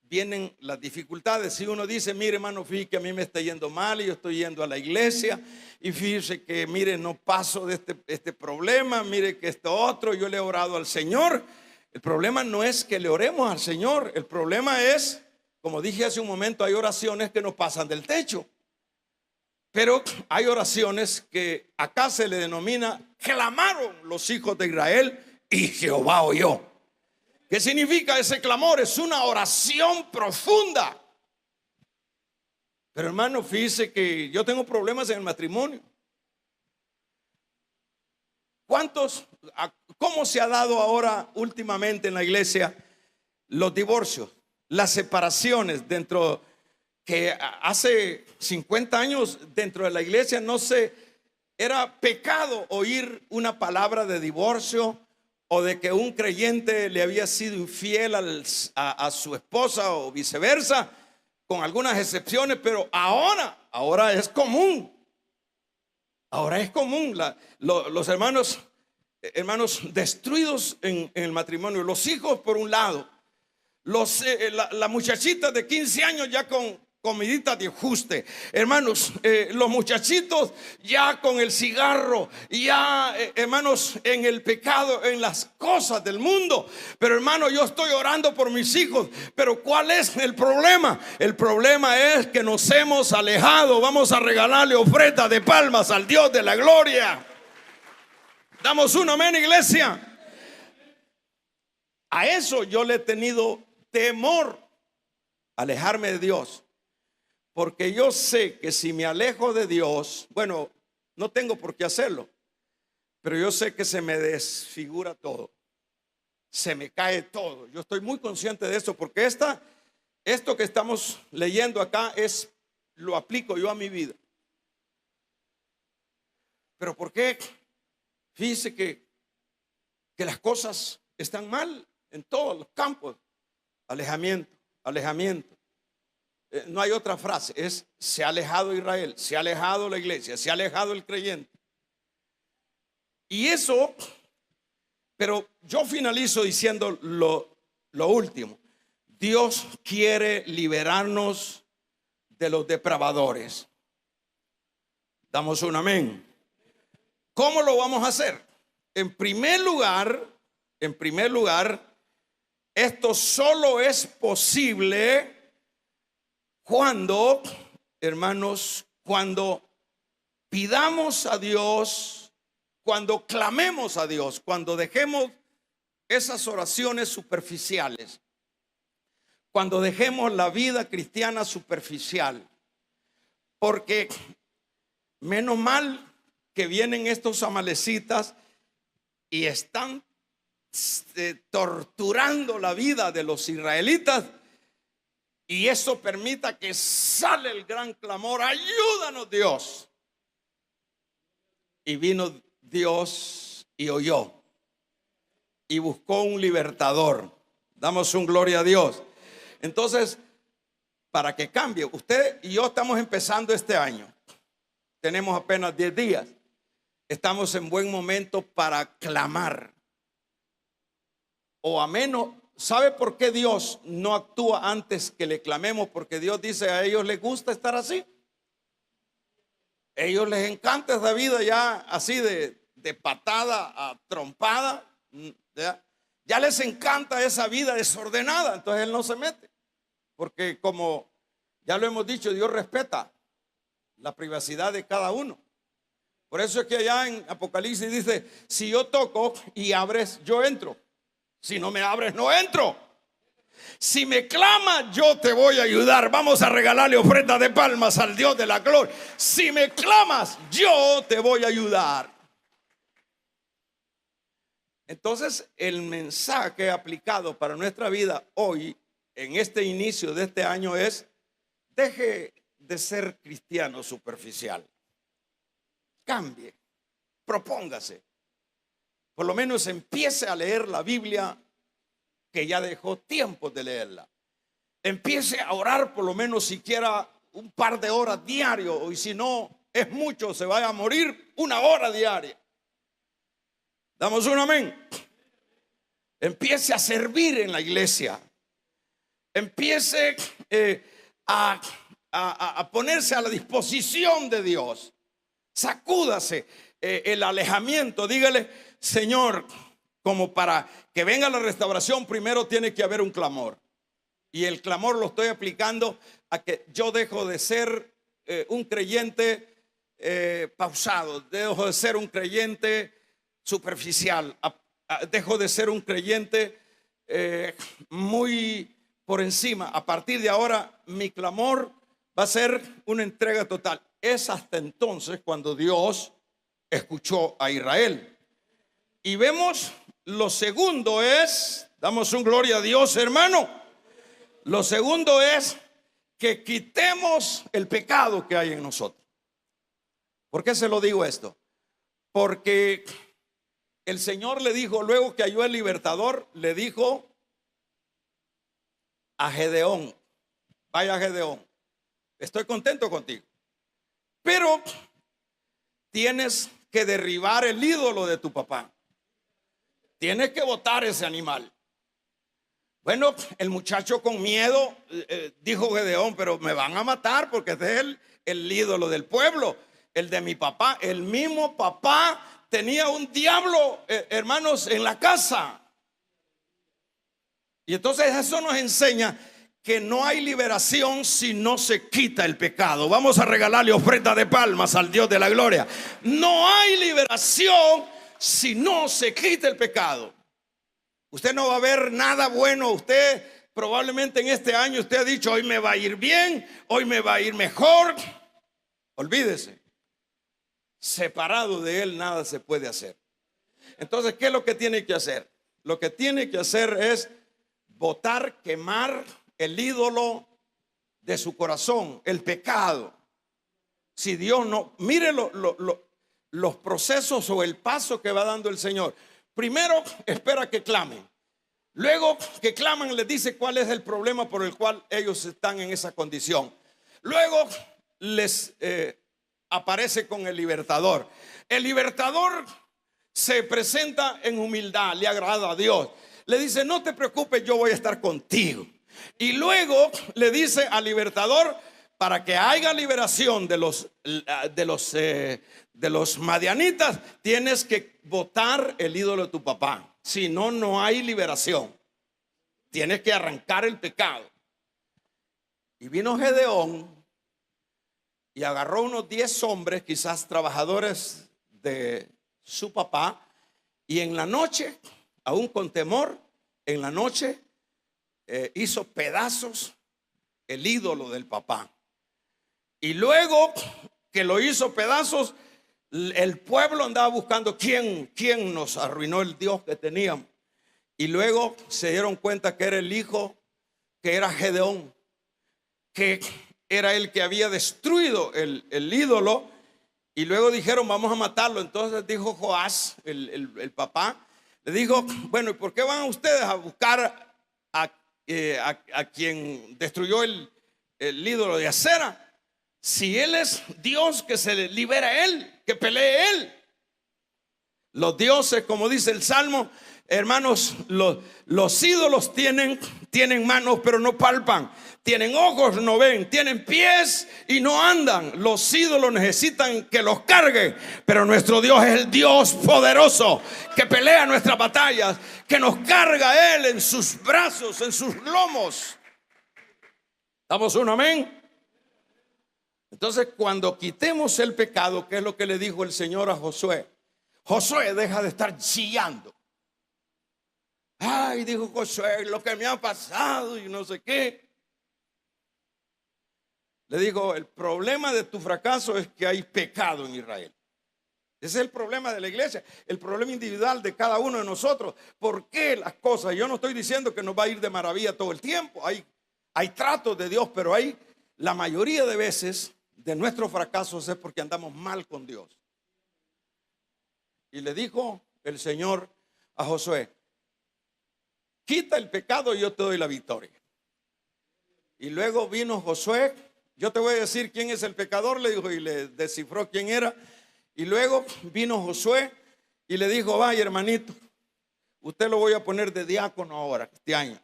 vienen las dificultades. Si uno dice, mire hermano, fíjese que a mí me está yendo mal y yo estoy yendo a la iglesia, y fíjese que mire, no paso de este problema, mire que esto otro, yo le he orado al Señor. El problema no es que le oremos al Señor, el problema es, como dije hace un momento, hay oraciones que no pasan del techo. Pero hay oraciones que acá se le denomina, clamaron los hijos de Israel y Jehová oyó. ¿Qué significa ese clamor? Es una oración profunda. Pero hermano, fíjese que yo tengo problemas en el matrimonio. ¿Cómo se ha dado ahora últimamente en la iglesia los divorcios, las separaciones dentro que hace 50 años dentro de la iglesia era pecado oír una palabra de divorcio o de que un creyente le había sido infiel a su esposa o viceversa, con algunas excepciones, pero ahora es común. Ahora es común los hermanos destruidos en el matrimonio, los hijos por un lado, la muchachita de 15 años ya con comidita de ajuste, hermanos, los muchachitos ya con el cigarro, ya hermanos en el pecado, en las cosas del mundo. Pero hermano, yo estoy orando por mis hijos, pero ¿cuál es el problema? El problema es que nos hemos alejado. Vamos a regalarle ofrenda de palmas al Dios de la gloria. Damos un amén, iglesia. A eso yo le he tenido temor, alejarme de Dios. Porque yo sé que si me alejo de Dios, bueno, no tengo por qué hacerlo, pero yo sé que se me desfigura todo, se me cae todo. Yo estoy muy consciente de eso, porque esto que estamos leyendo acá lo aplico yo a mi vida. Pero ¿por qué? Fíjese que las cosas están mal en todos los campos. Alejamiento. No hay otra frase, se ha alejado Israel, se ha alejado la iglesia, se ha alejado el creyente. Y eso, pero yo finalizo diciendo lo último. Dios quiere liberarnos de los depravadores. Damos un amén. ¿Cómo lo vamos a hacer? En primer lugar, esto solo es posible cuando, hermanos, cuando pidamos a Dios, cuando clamemos a Dios, cuando dejemos esas oraciones superficiales, cuando dejemos la vida cristiana superficial. Porque menos mal que vienen estos amalecitas y están torturando la vida de los israelitas, y eso permita que sale el gran clamor: ayúdanos, Dios. Y vino Dios y oyó y buscó un libertador. Damos un gloria a Dios. Entonces, para que cambie, usted y yo estamos empezando este año, tenemos apenas 10 días, estamos en buen momento para clamar. O a menos, ¿sabe por qué Dios no actúa antes que le clamemos? Porque Dios dice: a ellos les gusta estar así. A ellos les encanta esa vida ya así de patada a trompada. Ya les encanta esa vida desordenada. Entonces Él no se mete. Porque como ya lo hemos dicho, Dios respeta la privacidad de cada uno. Por eso es que allá en Apocalipsis dice: si yo toco y abres, yo entro. Si no me abres, no entro. Si me clamas, yo te voy a ayudar. Vamos a regalarle ofrenda de palmas al Dios de la gloria. Si me clamas, yo te voy a ayudar. Entonces, el mensaje aplicado para nuestra vida hoy, en este inicio de este año, es: deje de ser cristiano superficial. Cambie, propóngase. Por lo menos empiece a leer la Biblia, que ya dejó tiempo de leerla. Empiece a orar por lo menos siquiera un par de horas diario, y si no es mucho, se vaya a morir, 1 hora diaria. Damos un amén. Empiece a servir en la iglesia. Empiece a ponerse a la disposición de Dios. Sacúdase el alejamiento. Dígale: Señor, como para que venga la restauración, primero tiene que haber un clamor. Y el clamor lo estoy aplicando a que yo dejo de ser un creyente pausado, dejo de ser un creyente superficial, dejo de ser un creyente muy por encima. A partir de ahora, mi clamor va a ser una entrega total. Es hasta entonces cuando Dios escuchó a Israel. Y vemos, lo segundo es, damos un gloria a Dios, hermano. Lo segundo es que quitemos el pecado que hay en nosotros. ¿Por qué se lo digo esto? Porque el Señor le dijo, luego que halló el libertador, le dijo a Gedeón: vaya, Gedeón, estoy contento contigo, pero tienes que derribar el ídolo de tu papá. Tienes que botar ese animal. Bueno, el muchacho con miedo dijo Gedeón: pero me van a matar porque este es el ídolo del pueblo, el de mi papá. El mismo papá tenía un diablo, hermanos, en la casa. Y entonces eso nos enseña que no hay liberación si no se quita el pecado. Vamos a regalarle ofrenda de palmas al Dios de la gloria. No hay liberación si no se quita el pecado. Usted no va a ver nada bueno. Usted probablemente en este año usted ha dicho: hoy me va a ir bien, hoy me va a ir mejor. Olvídese, separado de Él nada se puede hacer. Entonces, ¿qué es lo que tiene que hacer? Lo que tiene que hacer es botar, quemar el ídolo de su corazón, el pecado. Si Dios no, mire los procesos o el paso que va dando el Señor. Primero espera que clamen. Luego que claman, les dice cuál es el problema por el cual ellos están en esa condición. Luego les aparece con el libertador. El libertador se presenta en humildad, le agrada a Dios. Le dice: no te preocupes, yo voy a estar contigo. Y luego le dice al libertador: para que haya liberación de los madianitas, tienes que botar el ídolo de tu papá. Si no, no hay liberación. Tienes que arrancar el pecado. Y vino Gedeón y agarró unos 10 hombres, quizás trabajadores de su papá, y en la noche, aún con temor, en la noche hizo pedazos el ídolo del papá. Y luego que lo hizo pedazos, El pueblo andaba buscando quién nos arruinó el Dios que teníamos. Y luego se dieron cuenta que era el hijo, que era Gedeón, que era el que había destruido el ídolo. Y luego dijeron, vamos a matarlo. Entonces dijo Joás, el papá, le dijo, bueno, ¿y por qué van ustedes a buscar a quien destruyó el ídolo de acera? Si él es Dios, que se libera a él, que pelee él. Los dioses, como dice el Salmo, hermanos, los ídolos tienen manos pero no palpan, tienen ojos, no ven, tienen pies y no andan. Los ídolos necesitan que los carguen, pero nuestro Dios es el Dios poderoso que pelea nuestras batallas, que nos carga Él en sus brazos, en sus lomos. ¿Damos un amén? Entonces, cuando quitemos el pecado, ¿qué es lo que le dijo el Señor a Josué? Josué, deja de estar chillando. Ay, dijo Josué, lo que me ha pasado y no sé qué. Le digo, el problema de tu fracaso es que hay pecado en Israel. Ese es el problema de la iglesia, el problema individual de cada uno de nosotros. ¿Por qué las cosas? Yo no estoy diciendo que nos va a ir de maravilla todo el tiempo. Hay tratos de Dios, pero la mayoría de veces de nuestros fracasos es porque andamos mal con Dios. Y le dijo el Señor a Josué, quita el pecado y yo te doy la victoria. Y luego vino Josué, yo te voy a decir quién es el pecador, le dijo, y le descifró quién era. Y luego vino Josué y le dijo, vaya hermanito, usted lo voy a poner de diácono ahora, este año.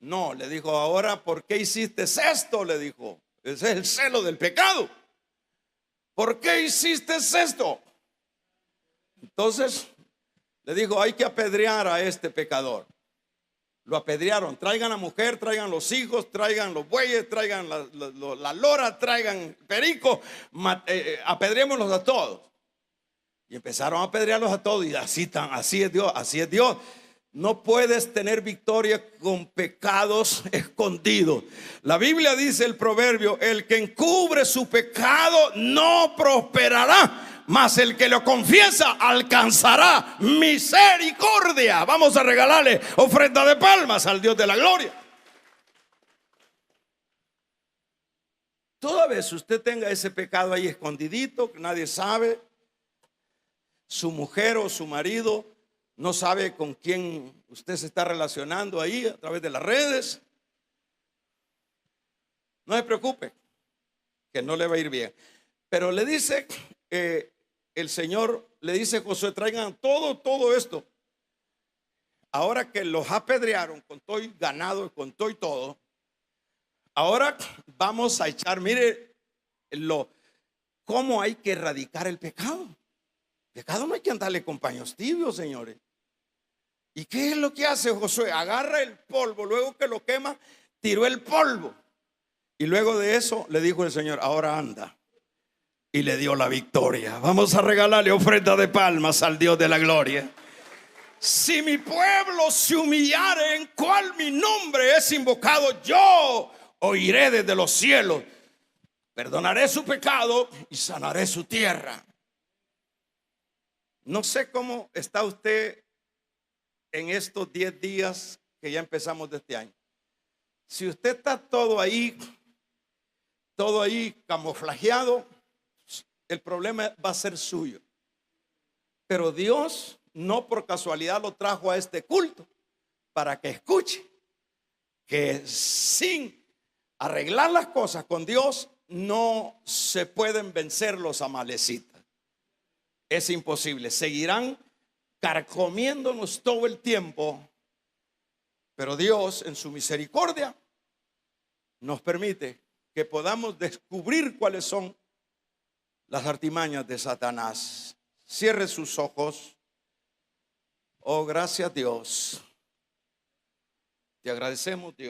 No, le dijo, ahora, ¿por qué hiciste esto? Le dijo, ese es el celo del pecado. ¿Por qué hiciste esto? Entonces le dijo, hay que apedrear a este pecador. Lo apedrearon, traigan a la mujer, traigan los hijos, traigan los bueyes, traigan la lora, traigan perico, apedreémoslos a todos. Y empezaron a apedrearlos a todos. Y así es Dios, así es Dios. No puedes tener victoria con pecados escondidos. La Biblia dice, el proverbio, el que encubre su pecado no prosperará, mas el que lo confiesa alcanzará misericordia. Vamos a regalarle ofrenda de palmas al Dios de la gloria. Toda vez usted tenga ese pecado ahí escondidito, que nadie sabe, su mujer o su marido no sabe con quién usted se está relacionando ahí a través de las redes, no se preocupe, que no le va a ir bien. Pero le dice el Señor, le dice a Josué, traigan todo esto. Ahora que los apedrearon con todo y ganado, con todo y todo, ahora vamos a echar, mire cómo hay que erradicar el pecado. Pecado no hay que andarle con paños tibios, señores. ¿Y qué es lo que hace Josué? Agarra el polvo, luego que lo quema, tiró el polvo. Y luego de eso le dijo el Señor, ahora anda. Y le dio la victoria. Vamos a regalarle ofrenda de palmas al Dios de la gloria. Si mi pueblo se humillare, en cual mi nombre es invocado, yo oiré desde los cielos, perdonaré su pecado y sanaré su tierra. No sé cómo está usted en estos 10 días que ya empezamos de este año. Si usted está todo ahí camuflajeado, el problema va a ser suyo. Pero Dios no por casualidad lo trajo a este culto para que escuche que sin arreglar las cosas con Dios no se pueden vencer los amalecitas. Es imposible, seguirán carcomiéndonos todo el tiempo, pero Dios en su misericordia nos permite que podamos descubrir cuáles son las artimañas de Satanás. Cierre sus ojos. Oh, gracias Dios. Te agradecemos, Dios.